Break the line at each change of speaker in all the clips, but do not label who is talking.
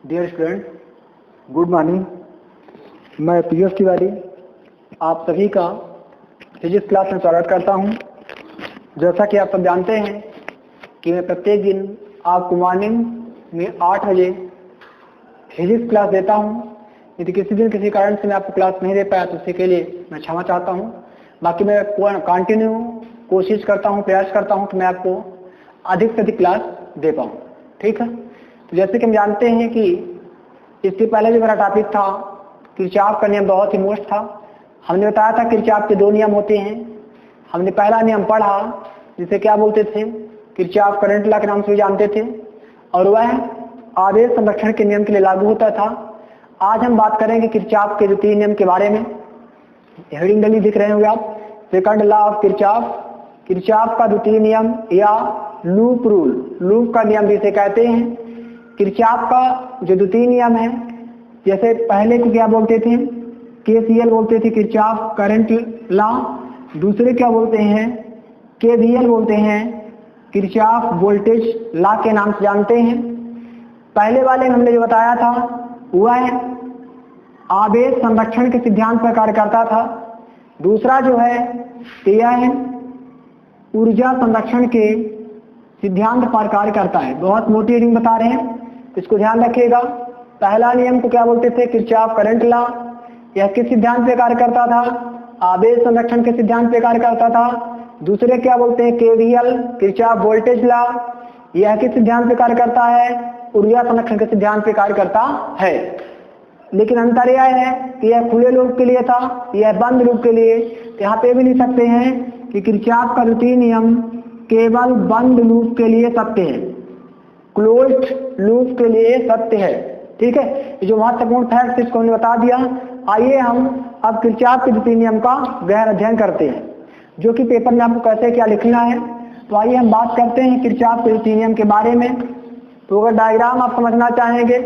Dear student, good morning. मैं P S Tiwari आप सभी का फिजिक्स क्लास में स्वागत करता हूं। जैसा कि आप सब जानते हैं कि मैं प्रत्येक दिन आपको मॉर्निंग में 8 बजे फिजिक्स क्लास देता हूं। यदि किसी दिन किसी कारण से मैं आपको क्लास नहीं दे पाया तो उसके के लिए मैं क्षमा चाहता हूं। बाकी मैं कंटिन्यू कोशिश करता हूं, प्रयास करता हूं कि मैं आपको अधिक से अधिक क्लास दे पाऊं। ठीक है, तो जैसे कि हम जानते हैं कि इससे पहले जो मेरा टॉपिक था किरचॉफ का नियम बहुत ही मोस्ट था। हमने बताया था किरचॉफ के 2 नियम होते हैं। हमने पहला नियम पढ़ा जिसे क्या बोलते थे, किरचॉफ करंट लॉ के नाम से भी जानते थे, और वह आवेश संरक्षण के नियम के लिए लागू होता था। आज हम बात करेंगे किरचॉफ के द्वितीय नियम के बारे में। हेडिंग डली दिख रहे होंगे आप, second law of Kirchhoff, Kirchhoff का द्वितीय नियम या लूप रूल, लूप का नियम जिसे कहते हैं। किरचॉफ का जो द्वितीय नियम है, जैसे पहले को क्या बोलते थे, केसीएल बोलते थे, किरचॉफ करंट लॉ। दूसरे क्या बोलते हैं, केवीएल बोलते हैं, किरचॉफ वोल्टेज लॉ के नाम से जानते हैं। पहले वाले में हमने जो बताया था वह आवेश संरक्षण के सिद्धांत पर कार्य करता था। दूसरा जो है यह ऊर्जा संरक्षण के सिद्धांत पर कार्य करता है। बहुत मोटी रीडिंग बता रहे हैं, इसको ध्यान रखिएगा। पहला नियम को क्या बोलते थे, किरचॉफ करंट लॉ। यह किस सिद्धांत पे कार्य करता था, आवेश संरक्षण के सिद्धांत पे कार्य करता था। दूसरे क्या बोलते हैं, केवीएल, किरचॉफ वोल्टेज लॉ। यह किस सिद्धांत पे कार्य करता है, ऊर्जा संरक्षण के सिद्धांत पे कार्य करता है। लेकिन अंतर यह है कि यह खुले लूप के लिए था, यह बंद लूप के लिए। तो यहाँ पे भी लिख सकते हैं कि किरचॉफ का द्वितीय नियम केवल बंद लूप के लिए सत्य है, क्लोज्ड लूप के लिए सत्य है। ठीक है, ये जो महत्वपूर्ण फैक्ट इसको हमने बता दिया। आइए हम अब किरचॉफ के द्वितीय नियम का गहन अध्ययन करते हैं, जो कि पेपर में आपको कैसे क्या लिखना है। तो आइए हम बात करते हैं किरचॉफ के द्वितीय नियम के बारे में। तो अगर डायग्राम आप समझना चाहेंगे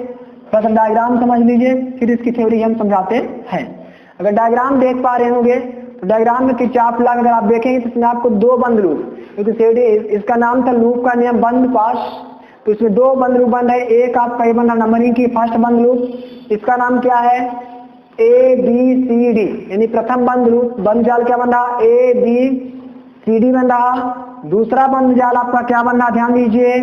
तो डायग्राम समझ लीजिए, फिर इसकी थ्योरी हम समझाते हैं। अगर डायग्राम देख पा रहे होंगे तो डायग्राम में किरचॉफ लॉ अगर आप देखेंगे तो इसमें आपको 2 बंद लूप, क्योंकि इसका नाम था लूप का नियम बंद पास, तो इसमें 2 बंद लूप बंद है। एक आपका ये बंदा नंबरिंग की फर्स्ट बंद लूप, इसका नाम क्या है, ए बी सी डी, यानी प्रथम बंद लूप बंद जाल क्या बन रहा, ए बी सी डी बन रहा। दूसरा बंद जाल आपका क्या बन रहा, ध्यान दीजिए,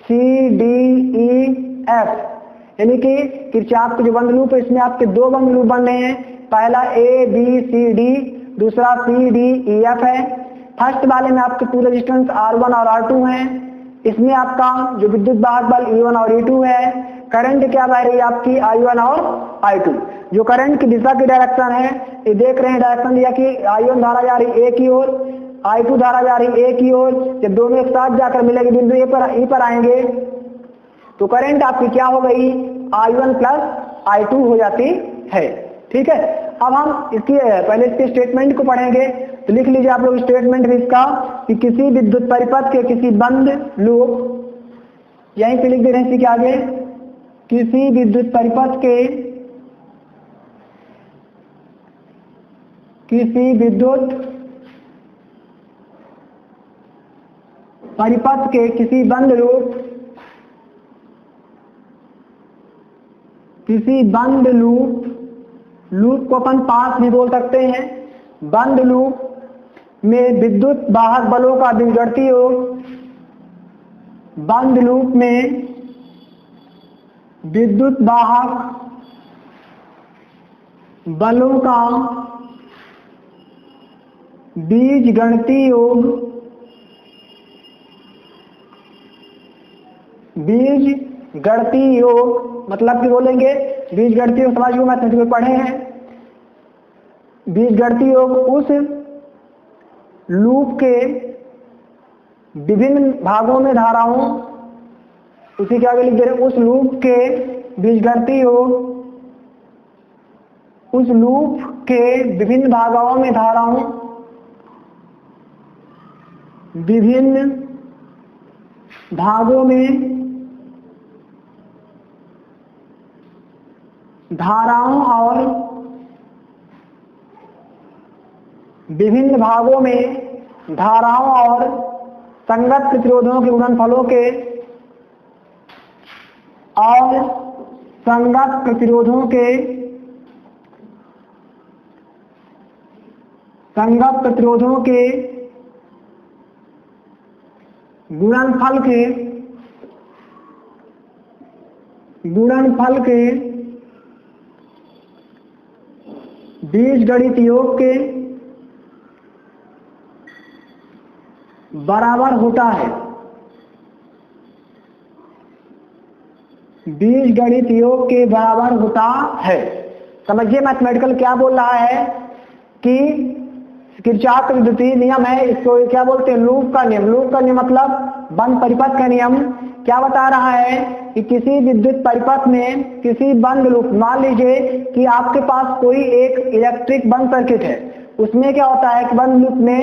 सी डी ई एफ, यानी कि किरचॉफ के जो बंद लूप है इसमें आपके 2 बंद लूप बन रहे हैं। पहला ए बी सी डी, दूसरा सी डी ई एफ है। फर्स्ट वाले में आपके 2 रेजिस्टेंस R1 और R2 हैं। इसमें आपका जो विद्युत वाहक बल E1 और E2 है। करंट क्या बह रही है आपकी, I1 और I2। जो करंट की दिशा की डायरेक्शन है, ये देख रहे हैं डायरेक्शन दिया कि I1 धारा जा रही ए की ओर, I2 धारा जा रही ए की ओर। जब दोनों एक साथ जाकर मिलेंगे बिंदु ई पर आएंगे तो करंट आपकी क्या हो गई, I1 प्लस I2 हो जाती है। ठीक है, अब हम इसकी पहले इसके स्टेटमेंट को पढ़ेंगे। तो लिख लीजिए आप लोग स्टेटमेंट भी इसका कि किसी विद्युत परिपथ के किसी बंद लूप, यहीं पे लिख दे रहे हैं इसके आगे, किसी विद्युत परिपथ के किसी विद्युत परिपथ के किसी बंद लूप, किसी बंद लूप, लूप को अपन पास भी बोल सकते हैं। बंद लूप में विद्युत वाहक बलों का बीजगणितीय योग, बंद लूप में विद्युत वाहक बलों का बीजगणितीय योग, बीजगणितीय योग मतलब कि बोलेंगे बीजगणितीय योग, समझ लो मैथमेटिक्स में पढ़े हैं। बीजगणितीय योग उस लूप के विभिन्न भागों में धाराओं, उसी के आगे लिख दे रहे, उस लूप के बीजगणितीय योग, उस लूप के विभिन्न भागों में धाराओं, विभिन्न भागों में धाराओं और विभिन्न भागों में धाराओं और संगत प्रतिरोधों के गुणनफलों के और संगत प्रतिरोधों के गुणनफल के बीजगणित योग के बराबर होता है। बीजगणित योग के बराबर होता है। समझिए मैथमेटिकल क्या बोल रहा है कि किरचॉफ का विद्युतीय नियम है, इसको क्या बोलते हैं, लूप का नियम। लूप का नियम मतलब बंद परिपथ का नियम। क्या बता रहा है कि किसी विद्युत परिपथ में किसी बंद लूप, मान लीजिए कि आपके पास कोई एक इलेक्ट्रिक बंद सर्किट है, उसमें क्या होता है कि बंद लूप में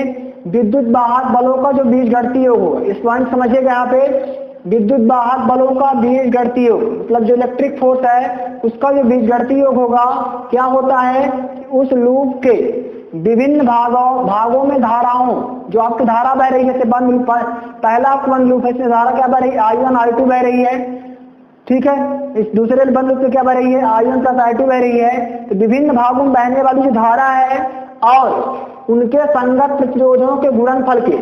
विद्युत वाहक बलों का जो बीजगणितीय योग हो, इस पॉइंट समझिएगा यहाँ पे, विद्युत वाहक बलों का बीजगणितीय योग मतलब जो इलेक्ट्रिक फोर्स है उसका जो बीजगणितीय योग होगा, क्या होता है उस लूप के विभिन्न भागों में धाराओं, जो आपकी धारा बह रही है, जैसे बंद लूप, पहला बंद लूप है, इसमें धारा क्या बह रही है, I1 I2 बह रही है, ठीक है। इस दूसरे बंद लूप में क्या बह रही है, I1 प्लस I2 बह रही है। तो विभिन्न भागों में बहने वाली जो धारा है और उनके संगत प्रतिरोधों के गुणनफल के,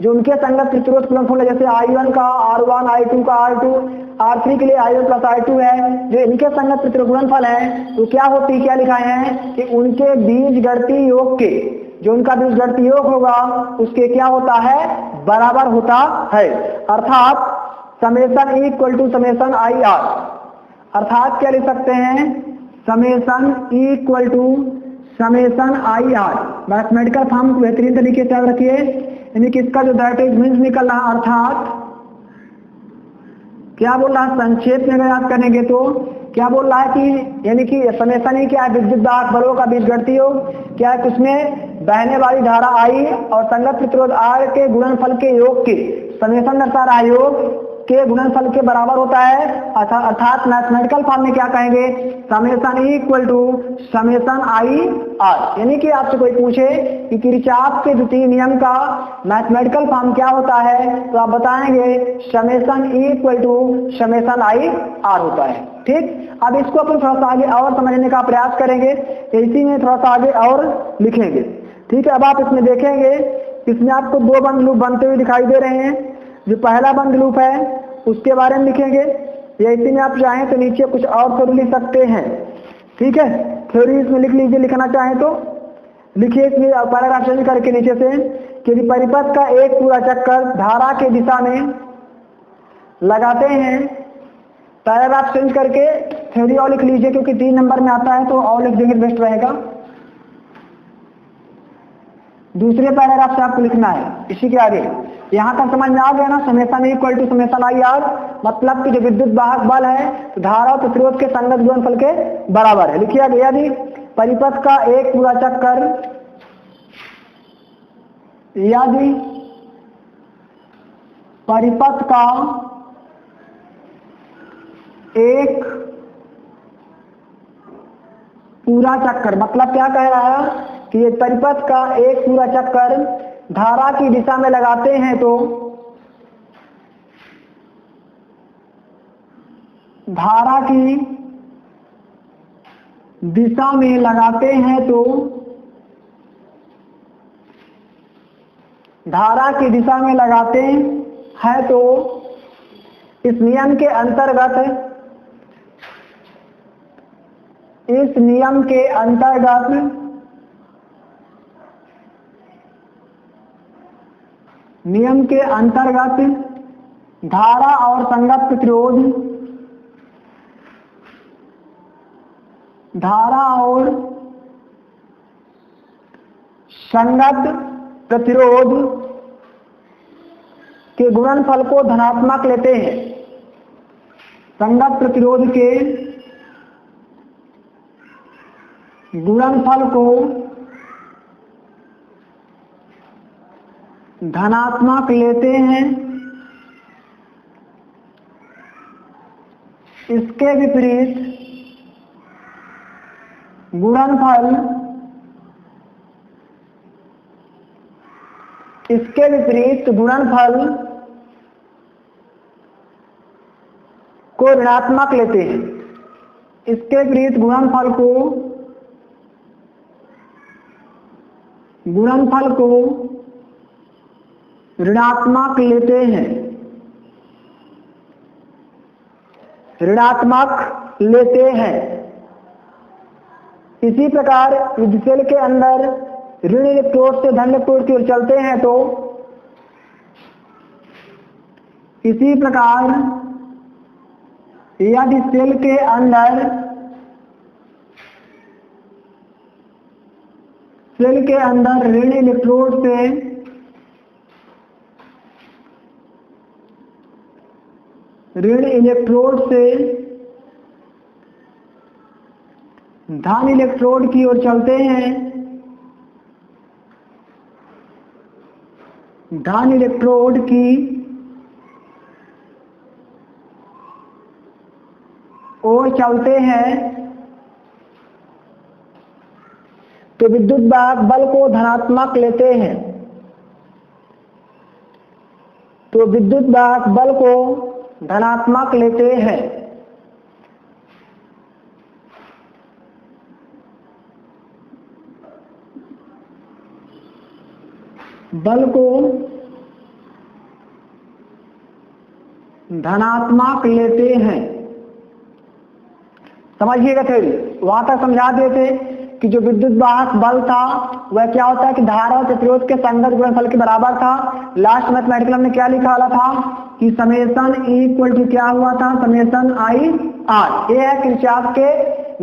जो उनके संगत प्रतिरोध गुणनफल है, जैसे I1 का R1, I2 का R2, R3 के लिए I1 प्लस I2 है, जो इनके संगत प्रतिरोध गुणनफल है, तो क्या होती है, क्या लिखाए हैं कि उनके बीजगणितीय योग के, जो उनका बीजगणितीय योग होगा उसके क्या होता है, बराबर होता है। अर्थात summation E equal to summation I R. अर्थात क्या लिख सकते हैं, summation E equal to summation I R. Mathematical form को बेहतरीन तरीके से याद रखिए, यानी कि इसका जो दैट इज मीन्स निकल रहा। अर्थात क्या बोल रहा है, संक्षेप में अगर याद करेंगे तो क्या बोल रहा है कि यानी कि समेशन ही क्या है, विद्युत वाहक बलों का बीजगणितीय योग क्या है, उसमें बहने वाली धारा आई और संगत प्रतिरोध आर के गुणनफल के योग के समेशन दर्शा रहा, योग के गुणनफल के बराबर होता है। अर्थात मैथमेटिकल फॉर्म में क्या कहेंगे, summation E equal to summation I R. यानी कि आपसे कोई पूछे कि किरचॉफ के द्वितीय नियम का मैथमेटिकल फॉर्म क्या होता है, तो आप बताएंगे summation E equal to summation I R होता है। ठीक, अब इसको अपन थोड़ा सा आगे और समझने का प्रयास करेंगे, इसी में थोड़ा सा आगे और लिखेंगे। ठीक है, अब आप इसमें देखेंगे, इसमें आपको दो बंद लूप बनते हुए दिखाई दे रहे हैं। जो पहला बंद लूप है उसके बारे में लिखेंगे, या इसी में आप चाहें तो नीचे कुछ और थ्योरी लिख सकते हैं। ठीक है, थ्योरी इसमें लिख लीजिए, लिखना चाहें तो लिखिए इसमें पैराग्राफ चेंज करके नीचे से कि परिपथ का एक पूरा चक्कर धारा के दिशा में लगाते हैं। पैराग्राफ चेंज करके थ्योरी और लिख लीजिए, क्योंकि 3 नंबर में आता है तो और लिख देंगे बेस्ट रहेगा। दूसरे पैराग्राफ से आपको लिखना है इसी के आगे। यहां तक समझ में आ गया ना, summation E equal to summation I R, मतलब कि जो विद्युत वाहक बल है तो धारा और प्रतिरोध के संगत गुणनफल के बराबर है। लिखिए यदि परिपथ का एक पूरा चक्कर, यदि परिपथ का एक पूरा चक्कर, मतलब क्या कह रहा है कि ये परिपथ का एक पूरा चक्कर धारा की दिशा में लगाते हैं तो धारा की दिशा में लगाते हैं तो धारा की दिशा में लगाते हैं तो इस नियम के अंतर्गत, इस नियम के अंतर्गत नियम के अंतर्गत धारा और संगत प्रतिरोध, धारा और संगत प्रतिरोध के गुणनफल को धनात्मक लेते हैं। संगत प्रतिरोध के गुणनफल को धनात्मक लेते हैं। इसके विपरीत गुणनफल, इसके विपरीत गुणनफल को ऋणात्मक लेते हैं, इसके विपरीत गुणनफल को ऋणात्मक लेते हैं, इसी प्रकार विद्युत सेल के अंदर ऋण इलेक्ट्रोड से धन इलेक्ट्रोड की ओर चलते हैं तो इसी प्रकार यदि सेल के अंदर ऋण इलेक्ट्रोड से धन इलेक्ट्रोड की ओर चलते हैं, धन इलेक्ट्रोड की ओर चलते हैं तो विद्युत वाहक बल को धनात्मक लेते हैं, बल को धनात्मक लेते हैं। समझिएगा थ्योरी, वहां तक समझा देते कि जो विद्युत वाहक बल था वह क्या होता है कि धारा और प्रतिरोध के संगत गुणनफल के बराबर था। लास्ट मैथमेटिकल में क्या लिखा वाला था कि समेशन E इक्वल टू क्या हुआ था, समेशन I R। ये है किरचॉफ के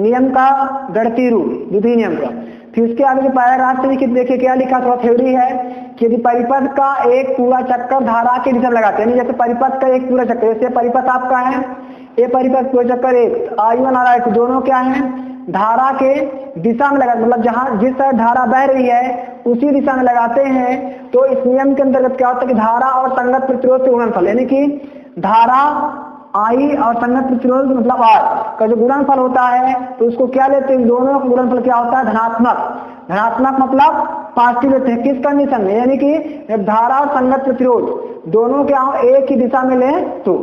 नियम का गणितीय रूप, द्वितीय नियम का। फिर उसके आगे जो पैराग्राफ से देखिए क्या लिखा था, थ्योरी है कि यदि परिपथ का एक पूरा चक्कर धारा के दिशा में लगाते हैं, जैसे परिपथ का एक पूरा चक्कर, जैसे परिपथ आपका है ये परिपथ पूरा चक्कर एक I1 और I2 दोनों क्या है धारा के दिशा में लगा, मतलब जहां जिस तरह धारा बह रही है उसी दिशा में लगाते हैं तो इस नियम के अंतर्गत क्या होता है कि धारा और संगत प्रतिरोध के गुणनफल, यानी कि धारा I और संगत प्रतिरोध मतलब R का जो गुणनफल होता है तो उसको क्या लेते हैं, दोनों का गुणनफल क्या होता है धनात्मक मतलब पॉजिटिव लेते हैं। किस कंडीशन में, यानी कि जब धारा और संगत प्रतिरोध दोनों क्या हो एक ही दिशा में ले तो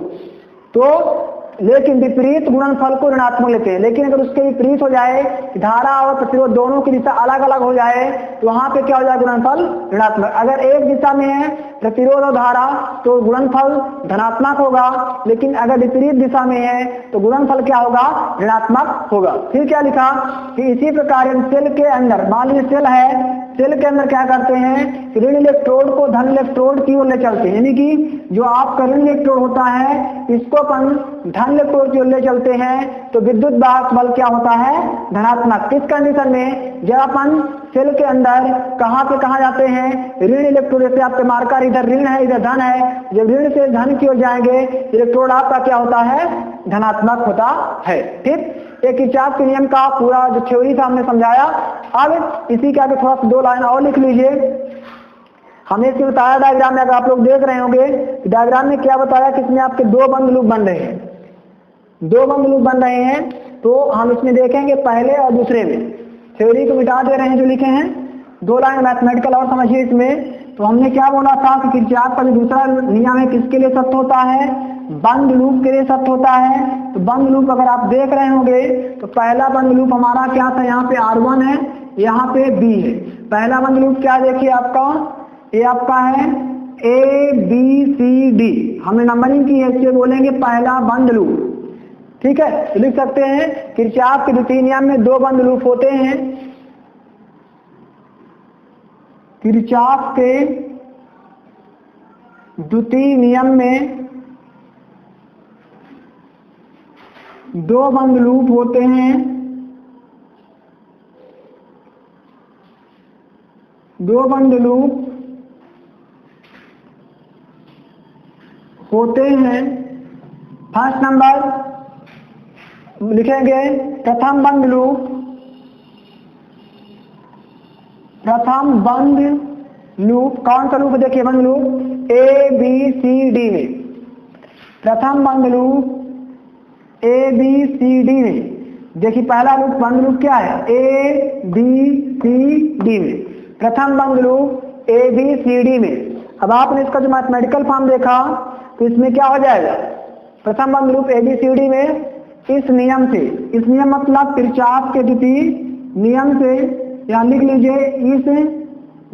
लेकिन विपरीत गुणनफल को ऋणात्मक लेते हैं। लेकिन अगर उसके विपरीत हो जाए, धारा और प्रतिरोध दोनों की दिशा अलग अलग हो जाए तो वहां पे क्या हो जाए गुणनफल ऋणात्मक। अगर एक दिशा में है प्रतिरोध और धारा तो गुणनफल धनात्मक होगा, लेकिन अगर विपरीत दिशा में है तो गुणनफल क्या होगा ऋणात्मक होगा। फिर क्या लिखा कि इसी प्रकार सेल के अंदर, मान लीजिए सेल है, सेल के अंदर क्या करते हैं ऋण इलेक्ट्रोड को धन इलेक्ट्रोड की ओर ले चलते हैं, यानी कि जो आपका ऋण इलेक्ट्रोड होता है इसको अपन धन इलेक्ट्रोड की ओर ले चलते हैं तो विद्युत वाहक बल क्या होता है धनात्मक। किस कंडीशन में, जब अपन सेल के अंदर कहां पे कहां जाते हैं ऋण इलेक्ट्रोड, जैसे आपके मार्कर इधर ऋण है इधर धन है, जब ऋण से धन की ओर जाएंगे इलेक्ट्रोड आपका क्या होता है धनात्मक होता है। ठीक, एक किरचॉफ के नियम का पूरा जो थ्योरी था हमने समझाया। अब इसी के आगे थोड़ा सा 2 लाइन और लिख लीजिए। हमने इसमें बताया डायग्राम में, अगर आप लोग देख रहे होंगे डायग्राम में क्या बताया कि इसमें आपके 2 बंद लूप बन रहे हैं, 2 बंद लूप बन रहे हैं। तो हम इसमें देखेंगे पहले और दूसरे में, थ्योरी को मिटा दे रहे हैं जो लिखे हैं, 2 लाइन मैथमेटिकल और समझिए इसमें। तो हमने क्या बोला था कि किरचॉफ का जो दूसरा नियम है किसके लिए सत्य होता है, बंद लूप के लिए सत्य होता है। तो बंद लूप अगर आप देख रहे होंगे तो पहला बंद लूप हमारा क्या था, यहाँ पे R1 है, यहाँ पे B है। पहला बंद लूप क्या देखिए आपका, ये आपका है ABCD, हमने नंबरिंग की है इसलिए बोलेंगे पहला बंद लूप। ठीक है, तो लिख सकते हैं किरचॉफ के द्वितीय नियम में 2 बंद लूप होते हैं। किरचॉफ के द्वितीय नियम में 2 बंद लूप होते हैं, 2 बंद लूप होते हैं। फर्स्ट नंबर लिखेंगे प्रथम बंद लूप, प्रथम बंद लूप कौन सा लूप है, देखिए बंद लूप ABCD में, प्रथम बंद लूप ABCD में। देखिए पहला लूप बंद लूप क्या है ABCD में, प्रथम बंद लूप ABCD में। अब आपने इसका जो मैथमेटिकल फॉर्म देखा तो इसमें क्या हो जाएगा, प्रथम बंद लूप ABCD में इस नियम से, इस नियम मतलब किरचॉफ के द्वितीय नियम से, यहाँ लिख लीजिए इस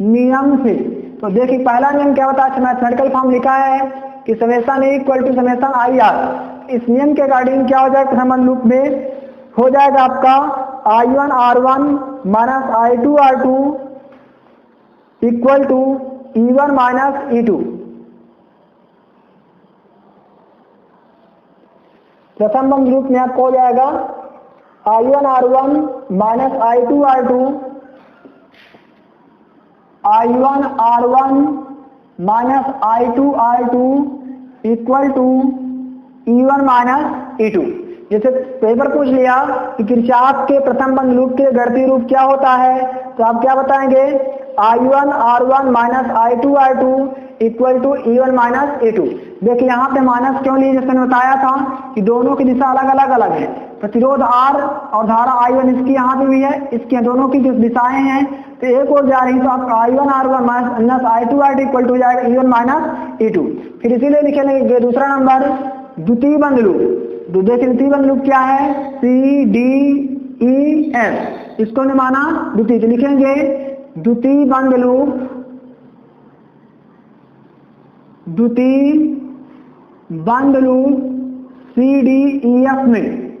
नियम से। तो देखिए पहला नियम क्या होता है, मैथमेटिकल फॉर्म लिखा है कि summation A equal to summation IR। इस नियम के अकॉर्डिंग क्या हो जाएगा, प्रथम बंद लूप में हो जाएगा आपका I1 R1 minus I2 R2 equal to E1 minus E2। प्रथम बंद लूप में आपको हो जाएगा I1 R1 minus I2 R2, I1 R1 minus I2 R2 equal to E1 minus E2। जैसे पेपर पूछ लिया कि किरचॉफ के प्रथम बंद लूप के गणितीय रूप क्या होता है, तो आप क्या बताएंगे, I1 R1 minus I2 R2 equal to E1 minus E2। देखिए यहाँ पे माइनस क्यों लिए, जैसे मैंने बताया था कि दोनों की दिशा अलग अलग है। प्रतिरोध R और धारा I1 इसकी यहाँ पे भी है, इसके दोनों की जो दिशाएं हैं तो एक और जा रही, तो आपका I1 R1 minus I2 R2 equal to जाएगा E1 माइनस E2। फिर इसीलिए लिखेंगे दूसरा नंबर द्वितीय बंद लूप। देखिए द्वितीय बंद लूप क्या है, CDEF, इसको ने माना द्वितीय, तो लिखेंगे द्वितीय बंद लूप, द्वितीय बंद लूप CDEF में,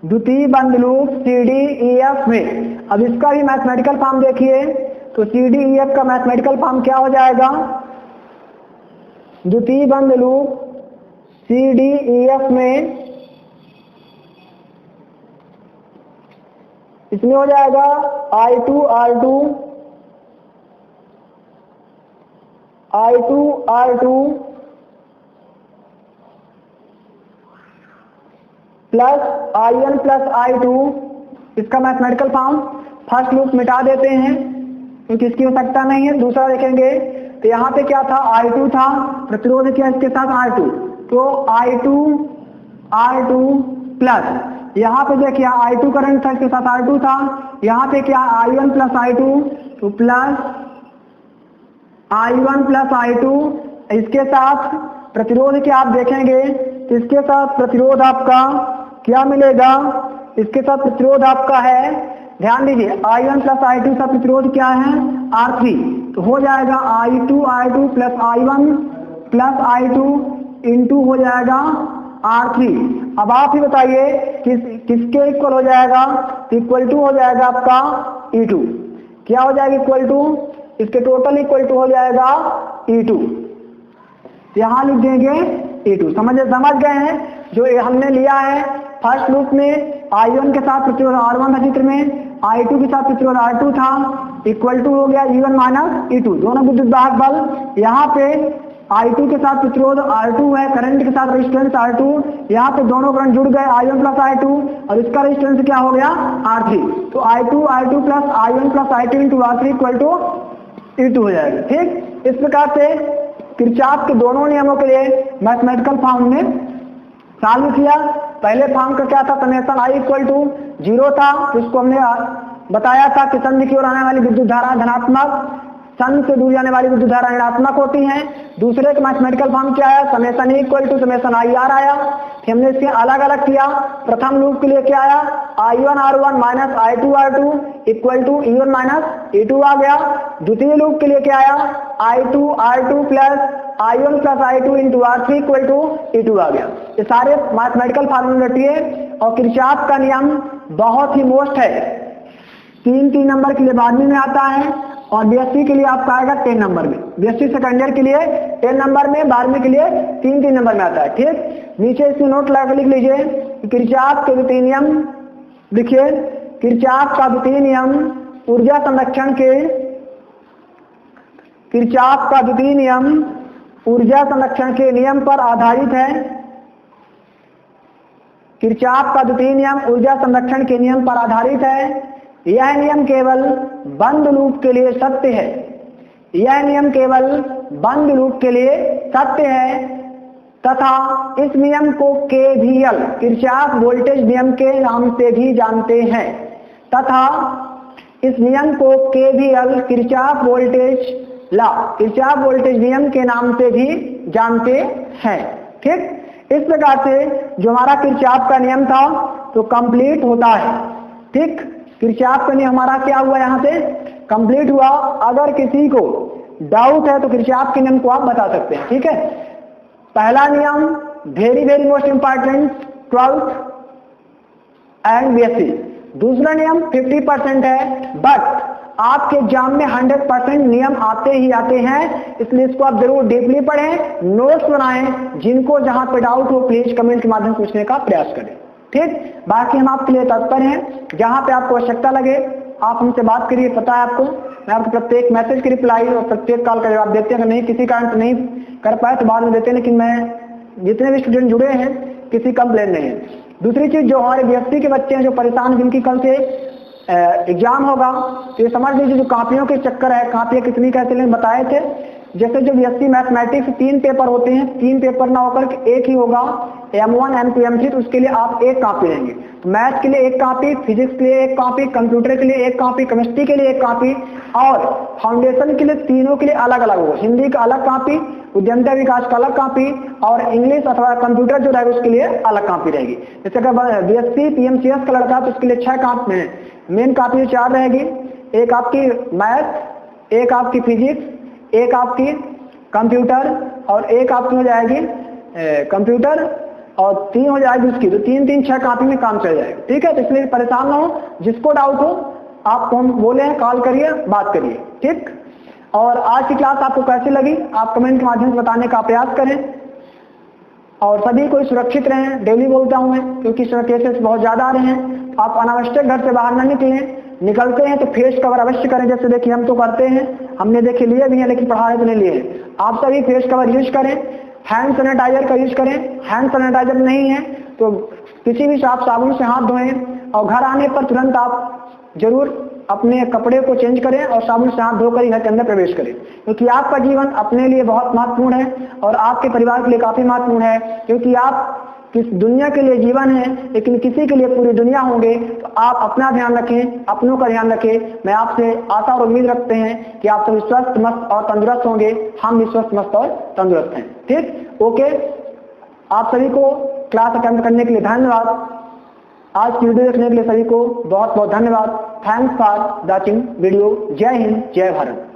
द्वितीय बंद लूप CDEF में। अब इसका भी मैथमेटिकल फॉर्म देखिए, तो CDEF का मैथमेटिकल फॉर्म क्या हो जाएगा, द्वितीय बंद लूप CDEF में इसमें हो जाएगा I2 R2 plus I1 plus I2, इसका मैथमेटिकल फॉर्म। फर्स्ट लूप मिटा देते हैं क्योंकि इसकी आवश्यकता नहीं है। दूसरा देखेंगे तो यहाँ पे क्या था, I2 था, प्रतिरोध किया इसके साथ R2, तो I2 प्लस यहाँ पे देखिए I2 करंट था, इसके साथ R2 था, यहाँ पे क्या I1 प्लस I2, तो प्लस I1 प्लस I2, इसके साथ प्रतिरोध क्या आप देखेंगे तो इसके साथ प्रतिरोध आपका क्या मिलेगा, इसके साथ प्रतिरोध आपका है, ध्यान दीजिए I1 प्लस I2 का प्रतिरोध क्या है R3, तो हो जाएगा I2 plus I1 plus I2 into हो जाएगा R3। अब आप ही बताइए किसके इक्वल हो जाएगा, इक्वल टू हो जाएगा आपका E2, क्या हो जाएगा इक्वल टू, इसके टोटल इक्वल टू हो जाएगा E2, यहाँ लिख देंगे E2। समझ गए हैं, जो हमने लिया है फर्स्ट लूप में I1 के साथ प्रतिरोध R1 था चित्र में, I2 के साथ प्रतिरोध R2 था, इक्वल टू हो गया E1 माइनस E2, दोनों विद्युत वाहक बल। यहाँ पे I2 के साथ प्रतिरोध R2 है, करंट के साथ रेजिस्टेंस R2, यहाँ पे दोनों करंट जुड़ गए I1 प्लस I2, और इसका रेजिस्टेंस क्या हो गया R3, तो I2 plus I1 plus I2 into R3 equal to E2 हो जाएगा। ठीक, इस प्रकार से किरचॉफ के दोनों नियमों के लिए मैथमेटिकल फॉर्म में चालू किया। पहले फॉर्म का क्या था, समेशन I इक्वल टू 0 था, जिसको हमने बताया था कि संधि की ओर आने वाली विद्युत धारा धनात्मक, संधि से दूर जाने वाली विद्युत धारा ऋणात्मक होती हैं। दूसरे का मैथमेटिकल फॉर्म क्या है, summation E equal to summation IR आया। फिर हमने इसके अलग अलग किया। प्रथम लूप के लिए क्या आया, I1 R1 minus I2 R2 equal to E1 minus E2 आ गया। द्वितीय लूप के लिए क्या आया, I2 R2 plus I1 plus I2 into R3 equal to E2 आ गया। ये सारे मैथमेटिकल फॉर्मूले रटिए। और किरचॉफ का नियम बहुत ही मोस्ट है, 3 नंबर के लिए 12वीं में आता है, और BSc के लिए आपका आएगा 10 नंबर में, BSc सेकेंड ईयर के लिए 10 नंबर में, 12वीं के लिए 3 नंबर में आता है। ठीक, नीचे इसमें नोट लगा लिख लीजिए, किरचॉफ के द्वितीय नियम लिखिए, किरचॉफ का द्वितीय नियम ऊर्जा संरक्षण के, किरचॉफ का द्वितीय नियम ऊर्जा संरक्षण के नियम पर आधारित है। किरचॉफ का द्वितीय नियम ऊर्जा संरक्षण के नियम पर आधारित है। यह नियम केवल बंद लूप के लिए सत्य है, यह नियम केवल बंद लूप के लिए सत्य है, तथा इस नियम को KVL किरचॉफ वोल्टेज नियम के नाम से भी जानते हैं, तथा इस नियम को KVL Kirchhoff voltage law, Kirchhoff voltage नियम के नाम से भी जानते हैं। ठीक, इस प्रकार से जो हमारा किरचॉफ का नियम था तो कंप्लीट होता है। ठीक, किरचॉफ का नियम हमारा क्या हुआ, यहाँ से कंप्लीट हुआ। अगर किसी को डाउट है तो किरचॉफ के नियम को आप बता सकते हैं। ठीक है, पहला नियम very very most important 12th and BSc. दूसरा नियम 50% है, बट आपके एग्जाम में 100% नियम आते ही आते हैं, इसलिए इसको आप जरूर डीपली पढ़ें, नोट्स बनाएं। जिनको जहां पे डाउट हो प्लीज कमेंट के माध्यम से पूछने का प्रयास करें। ठीक, बाकी हम आपके लिए तत्पर हैं। जहां पे आपको आवश्यकता लगे आप हमसे बात करिए। पता है आपको, मैं आपको प्रत्येक मैसेज की रिप्लाई और प्रत्येक कॉल का जवाब देते हैं। नहीं किसी कारण से नहीं कर पाए तो बाद में देते हैं, लेकिन मैं जितने भी स्टूडेंट जुड़े हैं किसी कंप्लेन नहीं है। दूसरी चीज, जो हमारे बीएससी के बच्चे हैं जो परेशान, जिनकी कल से एग्जाम होगा, तो ये समझ लीजिए जो कॉपियों के चक्कर है, कॉपियां कितनी कैसे लेंगे बताए थे। जैसे जो बीएससी मैथमेटिक्स 3 पेपर होते हैं, 3 पेपर ना होकर एक ही होगा, M1 M2 M3, तो उसके लिए आप एक कॉपी लेंगे। मैथ के लिए एक कॉपी, फिजिक्स के लिए एक कॉपी, कंप्यूटर के लिए एक कॉपी, केमिस्ट्री के लिए एक कॉपी, और फाउंडेशन के लिए तीनों के लिए अलग अलग होगा। हिंदी का अलग कॉपी, उद्यमिता विकास का अलग कॉपी, और इंग्लिश अथवा कंप्यूटर जो रहेगा उसके लिए अलग कॉपी रहेगी। जैसे अगर बीएससी PMCS का लड़का तो उसके लिए 6 कॉपी में मेन कॉपी 4 रहेगी। एक आपकी मैथ, एक आपकी फिजिक्स, एक आपकी कंप्यूटर, और एक आपकी हो जाएगी कंप्यूटर, और 3 हो जाएगी उसकी। तो 3 6 कॉपी में काम चल जाएगा। ठीक है, तो इसलिए परेशान ना हो, जिसको डाउट हो आप हम बोले हैं, कॉल करिए, बात करिए। ठीक, और आज की क्लास आपको कैसी लगी आप कमेंट के माध्यम से बताने का प्रयास करें। और सभी कोई सुरक्षित रहें, डेली बोलता हूं मैं, क्योंकि केसेस बहुत ज्यादा आ रहे हैं। आप अनावश्यक घर से बाहर न निकलें, निकलते हैं तो फेस कवर अवश्य करें। जैसे देखिए हम तो करते हैं, हमने देखे लिए भी हैं, लेकिन पढ़ाए तो नहीं लिए। आप सभी फेस कवर यूज करें, हैंड सैनिटाइजर का यूज करें। हैंड सैनिटाइजर नहीं है तो किसी भी साबुन से हाथ धोएं, और घर आने पर तुरंत आप जरूर अपने कपड़े को चेंज करें और साबुन से हाथ धोकर ही घर के अंदर प्रवेश करें, क्योंकि आपका जीवन अपने लिए बहुत महत्वपूर्ण है और आपके परिवार के लिए काफी महत्वपूर्ण है। क्योंकि आप किस दुनिया के लिए जीवन है, लेकिन किसी के लिए पूरी दुनिया होंगे। तो आप अपना ध्यान रखें, अपनों का ध्यान रखें। मैं आपसे आशा और उम्मीद रखते हैं कि आप सभी स्वस्थ, मस्त और तंदुरुस्त होंगे। हम भी स्वस्थ, मस्त और तंदुरुस्त हैं। ठीक, ओके, आप सभी को क्लास अटेंड करने के लिए धन्यवाद। आज की वीडियो देखने के लिए सभी को बहुत बहुत धन्यवाद। Thanks for watching video. जय हिंद, जय भारत।